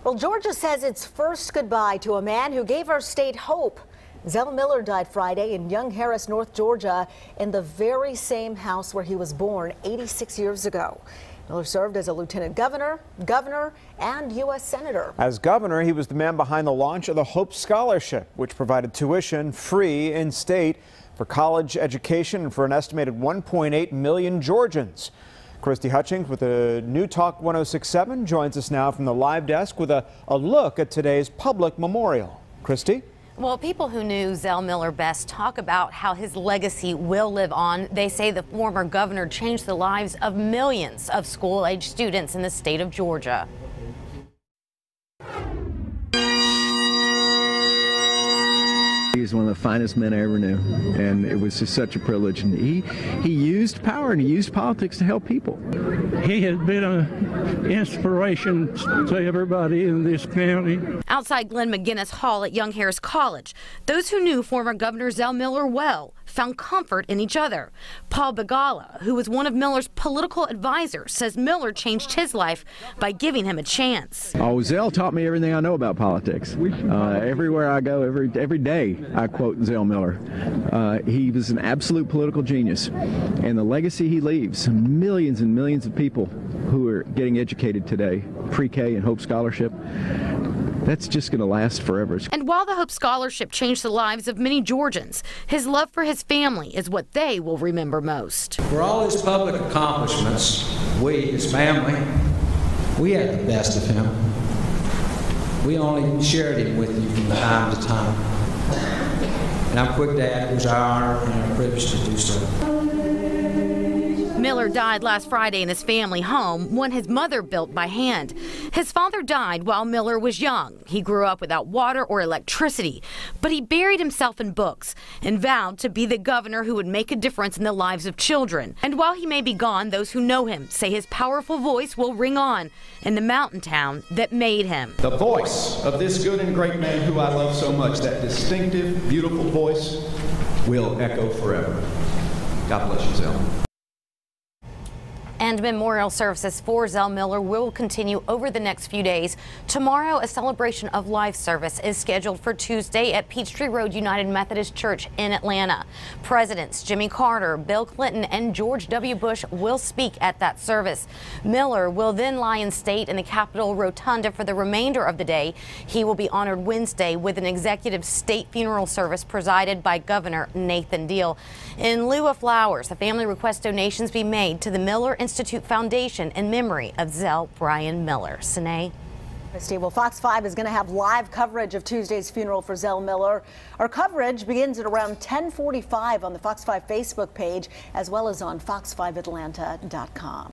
Well, Georgia says its first goodbye to a man who gave our state hope. Zell Miller died Friday in Young Harris, North Georgia, in the very same house where he was born 86 years ago. Miller served as a lieutenant governor, and U.S. senator. As governor, he was the man behind the launch of the Hope Scholarship, which provided tuition free in state for college education for an estimated 1.8 million Georgians. Christy Hutchings with a New Talk 1067 joins us now from the live desk with a look at today's public memorial. Christy? Well, people who knew Zell Miller best talk about how his legacy will live on. They say the former governor changed the lives of millions of school-age students in the state of Georgia. He's one of the finest men I ever knew, and it was just such a privilege. And he used power and he used politics to help people. He has been an inspiration to everybody in this county. Outside Glenn McGinnis Hall at Young Harris College, those who knew former Governor Zell Miller well found comfort in each other. Paul Begala, who was one of Miller's political advisors, says Miller changed his life by giving him a chance. Oh, Zell taught me everything I know about politics. Everywhere I go, every day, I quote Zell Miller. He was an absolute political genius, and the legacy he leaves, millions and millions of people who are getting educated today, pre-K and Hope Scholarship, that's just going to last forever. And while the Hope Scholarship changed the lives of many Georgians, his love for his family is what they will remember most. For all his public accomplishments, we, his family, we had the best of him. We only shared him with you from time to time. And I'm quick to add it was our honor and our privilege to do so. Miller died last Friday in his family home, one his mother built by hand. His father died while Miller was young. He grew up without water or electricity, but he buried himself in books and vowed to be the governor who would make a difference in the lives of children. And while he may be gone, those who know him say his powerful voice will ring on in the mountain town that made him. The voice of this good and great man who I love so much, that distinctive, beautiful voice, will echo forever. God bless you, Zell. And memorial services for Zell Miller will continue over the next few days. Tomorrow, a celebration of life service is scheduled for Tuesday at Peachtree Road United Methodist Church in Atlanta. Presidents Jimmy Carter, Bill Clinton, and George W. Bush will speak at that service. Miller will then lie in state in the Capitol Rotunda for the remainder of the day. He will be honored Wednesday with an executive state funeral service presided by Governor Nathan Deal. In lieu of flowers, the family requests donations be made to the Miller Institute Foundation in memory of Zell Brian Miller. Sine? Christy, well, Fox 5 is going to have live coverage of Tuesday's funeral for Zell Miller. Our coverage begins at around 10:45 on the Fox 5 Facebook page, as well as on fox5atlanta.com.